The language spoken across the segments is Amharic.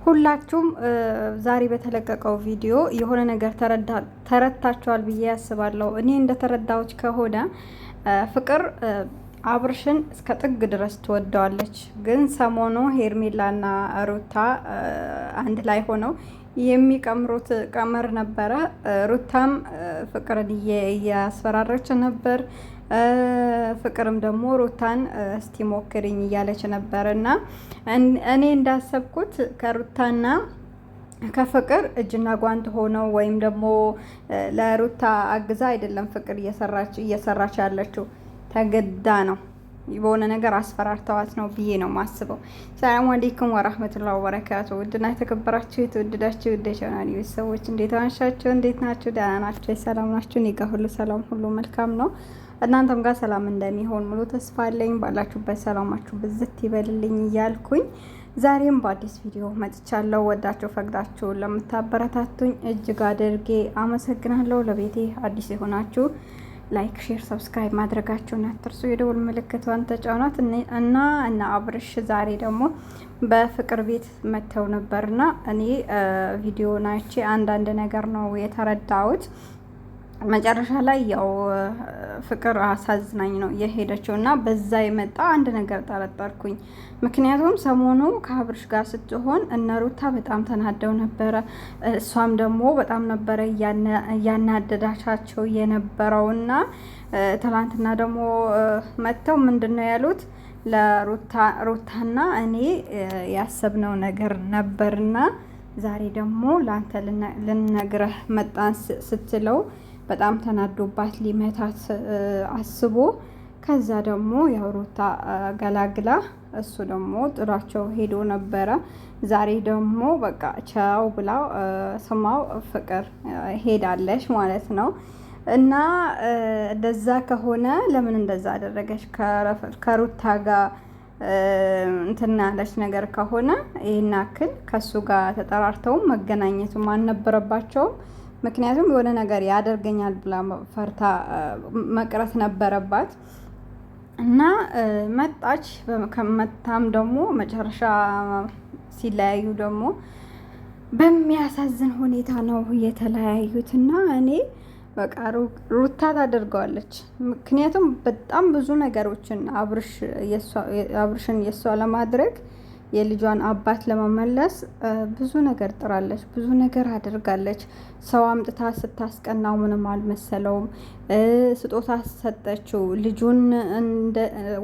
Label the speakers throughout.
Speaker 1: ሁላችሁም ዛሬ በተለቀቀው ቪዲዮ የሆነ ነገር ተረድታችኋል ብዬ ያስባለሁ። እኔ እንደተረዳሁት ከሆነ ፍቅር አብርሽን እስከ ጥግ ድረስ ትወደዋለች። ግን ሰሞኑ ሄርሜላና ሩታ አንድ ላይ ሆነው የሚቀምሩት ቀመር ነበረ። ሩታም ፍቅርን እያስፈራረች ነበር። ፍቅርም ደግሞ ሩታን እስቲ ሞክሪኝ እያለች ነበር። እና እኔ እንዳሰብኩት ከሩታና ከፍቅር እጅና ጓንት ሆነው ወይም ደግሞ ለሩታ አግዛ አይደለም ፍቅር እየሰራች ያለችው፣ ተገዳ ነው። በሆነ ነገር አስፈራርተዋት ነው ብዬ ነው ማስበው። ሰላም አለይኩም ወራህመቱላሂ ወበረካቱ። ውድና የተከበራችሁ የተወደዳችሁ ውድ ቻናሌ ቤተሰቦች እንዴት አመሻችሁ? እንዴት ናችሁ? ደህና ናችሁ? ሰላም ናችሁ? እኔ ጋር ሁሉ ሰላም፣ ሁሉ መልካም ነው። እናንተም ጋር ሰላም እንደሚሆን ሙሉ ተስፋ አለኝ። ባላችሁበት ሰላማችሁ ብዝት ይበልልኝ እያልኩኝ ዛሬም በአዲስ ቪዲዮ መጥቻለሁ። ወዳችሁ ፈቅዳችሁ ለምታበረታቱኝ እጅግ አድርጌ አመሰግናለሁ። ለቤቴ አዲስ የሆናችሁ ላይክ፣ ሼር፣ ሰብስክራይብ ማድረጋችሁን አትርሱ። የደውል ምልክቷን ተጫኗት እና አብርሽ ዛሬ ደግሞ በፍቅር ቤት መተው ነበርና እኔ ቪዲዮ ናቼ አንዳንድ ነገር ነው የተረዳሁት። መጨረሻ ላይ ያው ፍቅር አሳዝናኝ ነው የሄደችው እና በዛ የመጣ አንድ ነገር ጠረጠርኩኝ። ምክንያቱም ሰሞኑ ከአብርሽ ጋር ስትሆን እነ ሩታ በጣም ተናደው ነበረ። እሷም ደግሞ በጣም ነበረ እያናደዳቻቸው የነበረውና ትላንትና ደግሞ መጥተው ምንድን ነው ያሉት ለሩታና እኔ ያሰብነው ነገር ነበርና ዛሬ ደግሞ ለአንተ ልነግረህ መጣን ስትለው በጣም ተናዶባት ሊመታት አስቦ ከዛ ደግሞ ያው ሩታ ገላግላ እሱ ደግሞ ጥሏቸው ሄዶ ነበረ። ዛሬ ደግሞ በቃ ቻው ብላ ስማው ፍቅር ሄዳለች ማለት ነው። እና እንደዛ ከሆነ ለምን እንደዛ አደረገች? ከሩታ ጋር እንትና ያለች ነገር ከሆነ ይሄን ያክል ከሱ ጋር ተጠራርተው መገናኘቱም አልነበረባቸውም። ምክንያቱም የሆነ ነገር ያደርገኛል ብላ ፈርታ መቅረት ነበረባት። እና መጣች። ከመታም ደግሞ መጨረሻ ሲለያዩ ደግሞ በሚያሳዝን ሁኔታ ነው የተለያዩት። እና እኔ በቃ ሩታ ታደርገዋለች። ምክንያቱም በጣም ብዙ ነገሮችን አብርሽን የሷ ለማድረግ የልጇን አባት ለመመለስ ብዙ ነገር ጥራለች፣ ብዙ ነገር አድርጋለች። ሰው አምጥታ ስታስቀናው ምንም አልመሰለውም። ስጦታ ሰጠችው፣ ልጁን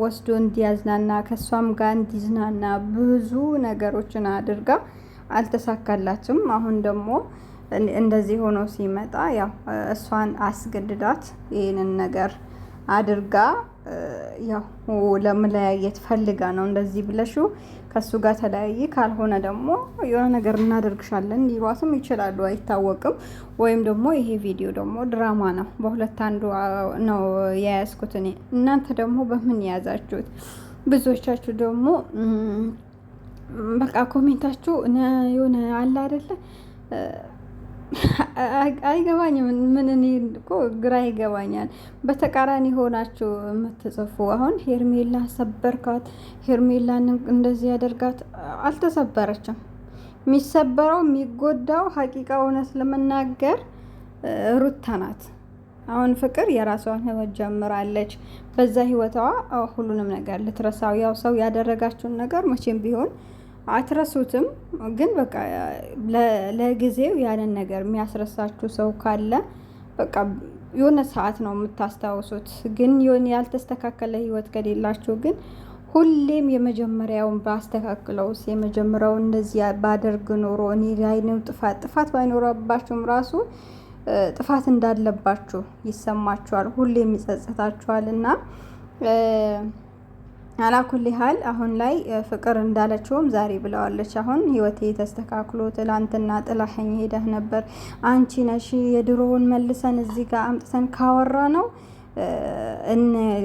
Speaker 1: ወስዶ እንዲያዝናና ከሷም ጋር እንዲዝናና ብዙ ነገሮችን አድርጋ አልተሳካላችም። አሁን ደግሞ እንደዚህ ሆኖ ሲመጣ ያው እሷን አስገድዳት ይህንን ነገር አድርጋ ያው ለመለያየት ፈልጋ ነው። እንደዚህ ብለሽው ከሱ ጋር ተለያይ፣ ካልሆነ ደግሞ የሆነ ነገር እናደርግሻለን ሊሏትም ይችላሉ፣ አይታወቅም። ወይም ደግሞ ይሄ ቪዲዮ ደግሞ ድራማ ነው፣ በሁለት አንዱ ነው የያዝኩት እኔ። እናንተ ደግሞ በምን የያዛችሁት? ብዙዎቻችሁ ደግሞ በቃ ኮሜንታችሁ የሆነ አለ አይደለ አይገባኝም። ምን እኔ እኮ ግራ ይገባኛል። በተቃራኒ ሆናችሁ የምትጽፉ አሁን ሄርሜላ ሰበርካት፣ ሄርሜላን እንደዚህ ያደርጋት። አልተሰበረችም። የሚሰበረው የሚጎዳው ሀቂቃ እውነት ለመናገር ሩታ ናት። አሁን ፍቅር የራሷን ህይወት ጀምራለች። በዛ ህይወቷ ሁሉንም ነገር ልትረሳው፣ ያው ሰው ያደረጋችሁን ነገር መቼም ቢሆን አትረሱትም። ግን በቃ ለጊዜው ያንን ነገር የሚያስረሳችሁ ሰው ካለ በቃ የሆነ ሰዓት ነው የምታስታውሱት። ግን የሆነ ያልተስተካከለ ህይወት ከሌላችሁ ግን ሁሌም የመጀመሪያውን ባስተካክለውስ፣ የመጀመሪያውን እንደዚህ ባደርግ ኖሮ እኔ ላይ ነው ጥፋት ባይኖረባችሁም ራሱ ጥፋት እንዳለባችሁ ይሰማችኋል፣ ሁሌም ይጸጽታችኋል። እና አላኩል ሀል አሁን ላይ ፍቅር እንዳለችውም ዛሬ ብለዋለች። አሁን ህይወቴ ተስተካክሎ ትላንትና ጥላኸኝ ሄደህ ነበር፣ አንቺ ነሽ የድሮውን መልሰን እዚህ ጋር አምጥተን ካወራ ነው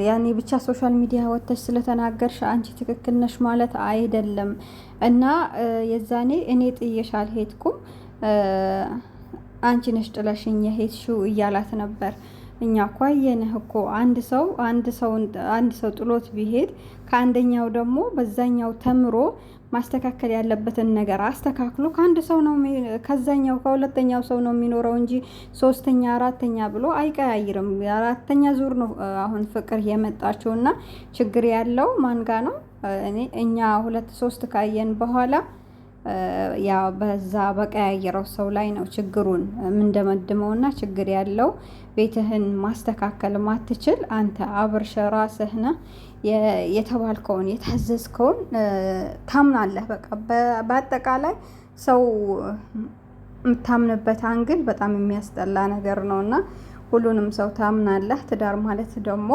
Speaker 1: ያኔ ብቻ ሶሻል ሚዲያ ወጥተሽ ስለተናገርሽ አንቺ ትክክል ነሽ ማለት አይደለም። እና የዛኔ እኔ ጥየሽ አልሄድኩም፣ አንቺ ነሽ ጥለሽኝ የሄድሽው እያላት ነበር። እኛ እኮ አየንህ እኮ አንድ ሰው ጥሎት ቢሄድ ከአንደኛው ደግሞ በዛኛው ተምሮ ማስተካከል ያለበትን ነገር አስተካክሎ ከአንድ ሰው ነው ከዛኛው ከሁለተኛው ሰው ነው የሚኖረው እንጂ ሶስተኛ አራተኛ ብሎ አይቀያይርም። አራተኛ ዙር ነው አሁን ፍቅር የመጣችው እና ችግር ያለው ማንጋ ነው? እኛ 2-3 ካየን በኋላ ያ በዛ በቀያየረው ሰው ላይ ነው ችግሩን የምንደመድመው። እና ችግር ያለው ቤትህን ማስተካከል ማትችል አንተ አብርሽ ራስህ ነህ። የተባልከውን የታዘዝከውን ታምናለህ። በቃ በአጠቃላይ ሰው የምታምንበት አንግል በጣም የሚያስጠላ ነገር ነው እና ሁሉንም ሰው ታምናለህ። ትዳር ማለት ደግሞ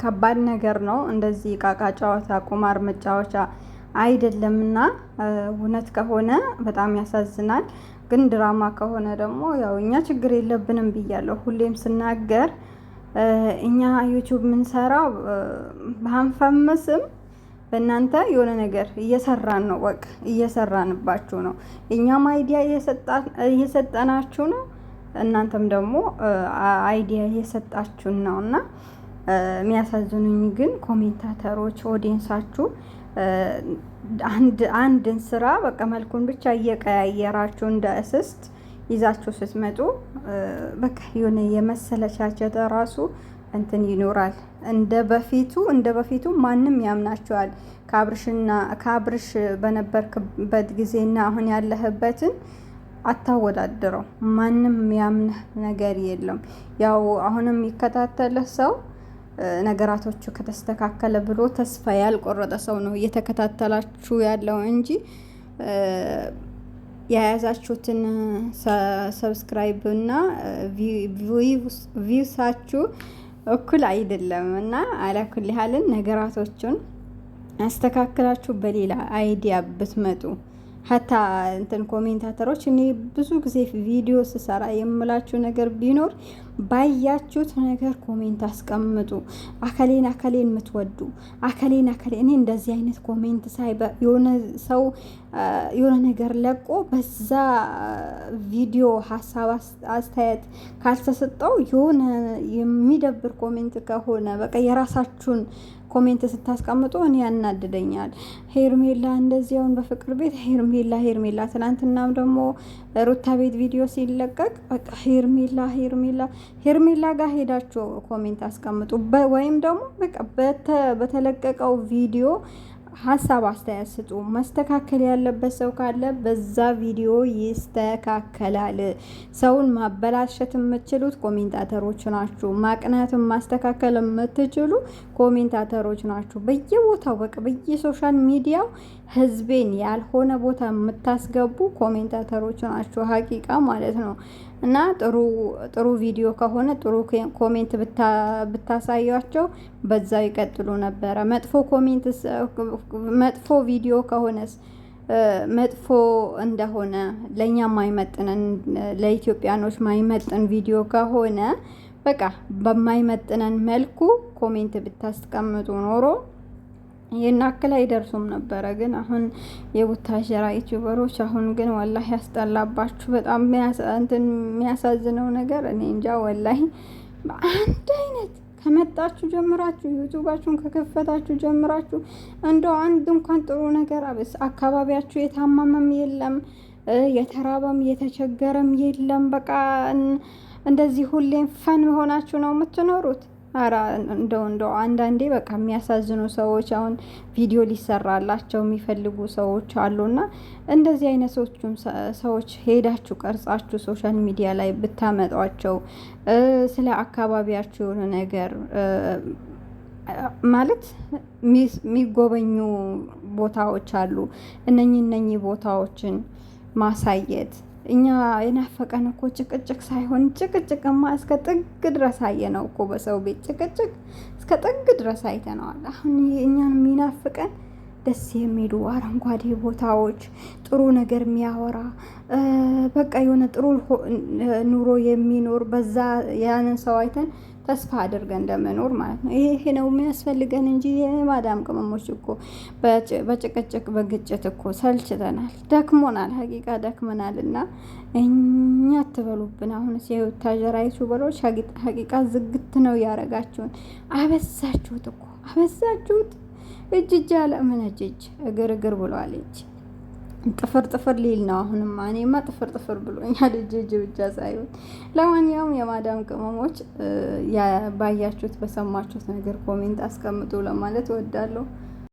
Speaker 1: ከባድ ነገር ነው። እንደዚህ ቃቃ ጨዋታ፣ ቁማር መጫወቻ አይደለምና እውነት ከሆነ በጣም ያሳዝናል። ግን ድራማ ከሆነ ደግሞ ያው እኛ ችግር የለብንም ብያለሁ ሁሌም ስናገር። እኛ ዩቲዩብ የምንሰራው ባንፈምስም በእናንተ የሆነ ነገር እየሰራን ነው። በቃ እየሰራንባችሁ ነው። እኛም አይዲያ እየሰጠናችሁ ነው፣ እናንተም ደግሞ አይዲያ እየሰጣችሁን ነው። እና የሚያሳዝኑኝ ግን ኮሜንታተሮች ኦዲየንሳችሁ አንድን ስራ በቃ መልኩን ብቻ እየቀያየራችሁ እንደ እስስት ይዛችሁ ስትመጡ በቃ የሆነ የመሰለቻቸት ራሱ እንትን ይኖራል። እንደ በፊቱ ማንም ያምናቸዋል። ከአብርሽ በነበርክበት ጊዜና አሁን ያለህበትን አታወዳድረው። ማንም ያምንህ ነገር የለም። ያው አሁንም የሚከታተልህ ሰው ነገራቶቹ ከተስተካከለ ብሎ ተስፋ ያልቆረጠ ሰው ነው እየተከታተላችሁ ያለው እንጂ የያዛችሁትን ሰብስክራይብ እና ቪውሳችሁ እኩል አይደለም። እና አላኩል ያህልን ነገራቶቹን አስተካክላችሁ በሌላ አይዲያ ብትመጡ ሀታ እንትን ኮሜንታተሮች እኔ ብዙ ጊዜ ቪዲዮ ስሰራ የምላችሁ ነገር ቢኖር ባያችሁት ነገር ኮሜንት አስቀምጡ። አከሌን የምትወዱ አከሌን እኔ እንደዚህ አይነት ኮሜንት ሳይ የሆነ ሰው የሆነ ነገር ለቆ በዛ ቪዲዮ ሀሳብ አስተያየት ካልተሰጠው የሆነ የሚደብር ኮሜንት ከሆነ በቃ የራሳችሁን ኮሜንት ስታስቀምጡ እኔ ያናድደኛል። ሄርሜላ እንደዚያውን በፍቅር ቤት ሄርሜላ ትናንትናም ደግሞ ሩታ ቤት ቪዲዮ ሲለቀቅ በቃ ሄርሜላ ጋር ሄዳችሁ ኮሜንት አስቀምጡ። ወይም ደግሞ በቃ በተለቀቀው ቪዲዮ ሀሳብ አስተያየት ስጡ። መስተካከል ያለበት ሰው ካለ በዛ ቪዲዮ ይስተካከላል። ሰውን ማበላሸት የምትችሉት ኮሜንታተሮች ናችሁ። ማቅናትም ማስተካከል የምትችሉ ኮሜንታተሮች ናችሁ። በየቦታው በቃ በየሶሻል ሚዲያው ህዝቤን ያልሆነ ቦታ የምታስገቡ ኮሜንታተሮች ናችሁ። ሀቂቃ ማለት ነው። እና ጥሩ ቪዲዮ ከሆነ ጥሩ ኮሜንት ብታሳያቸው በዛው ይቀጥሉ ነበረ። መጥፎ ቪዲዮ ከሆነስ መጥፎ እንደሆነ ለእኛ ማይመጥነን ለኢትዮጵያኖች ማይመጥን ቪዲዮ ከሆነ በቃ በማይመጥነን መልኩ ኮሜንት ብታስቀምጡ ኖሮ ይሄን አክል አይደርሱም ነበረ። ግን አሁን የቡታጀራ ዩቲዩበሮች አሁን ግን ወላሂ ያስጠላባችሁ። በጣም የሚያሳዝነው ነገር እኔ እንጃ ወላሂ አንድ አይነት ከመጣችሁ ጀምራችሁ ዩቲዩባችሁን ከከፈታችሁ ጀምራችሁ እንደው አንድ እንኳን ጥሩ ነገር አካባቢያችሁ የታመመም የለም፣ የተራበም የተቸገረም የለም። በቃ እንደዚህ ሁሌም ፈን ሆናችሁ ነው የምትኖሩት። አራ እንደው አንዳንዴ በቃ የሚያሳዝኑ ሰዎች አሁን ቪዲዮ ሊሰራላቸው የሚፈልጉ ሰዎች አሉና እንደዚህ አይነት ሰዎች ሄዳችሁ ቀርጻችሁ ሶሻል ሚዲያ ላይ ብታመጧቸው ስለ አካባቢያችሁ ነገር ማለት የሚጎበኙ ቦታዎች አሉ። እነኚህ ቦታዎችን ማሳየት እኛ የናፈቀን እኮ ጭቅጭቅ ሳይሆን ጭቅጭቅማ እስከ ጥግ ድረስ አየነው እኮ በሰው ቤት ጭቅጭቅ እስከ ጥግ ድረስ አይተነዋል። አሁን እኛን የሚናፍቀን ደስ የሚሉ አረንጓዴ ቦታዎች፣ ጥሩ ነገር የሚያወራ በቃ የሆነ ጥሩ ኑሮ የሚኖር በዛ ያንን ሰው አይተን ተስፋ አድርገን እንደመኖር ማለት ነው። ይሄ ነው የሚያስፈልገን እንጂ የማዳም ቅመሞች እኮ በጭቅጭቅ በግጭት እኮ ሰልችተናል፣ ደክሞናል፣ ሀቂቃ ደክመናል። እና እኛ አትበሉብን። አሁን የቡታጀራ ዩቲዩበሮች ሀቂቃ ዝግት ነው ያረጋችሁን። አበዛችሁት እኮ አበዛችሁት። እጅ እጅ ያለ ምን እጅ እግር እግር ብሏለች። ጥፍር ጥፍር ሊል ነው አሁንማ። እኔማ ጥፍር ጥፍር ብሎኛል እጅ እጅ ብቻ ሳይሆን። ለማንኛውም የማዳም ቅመሞች ባያችሁት በሰማችሁት ነገር ኮሜንት አስቀምጡ ለማለት እወዳለሁ።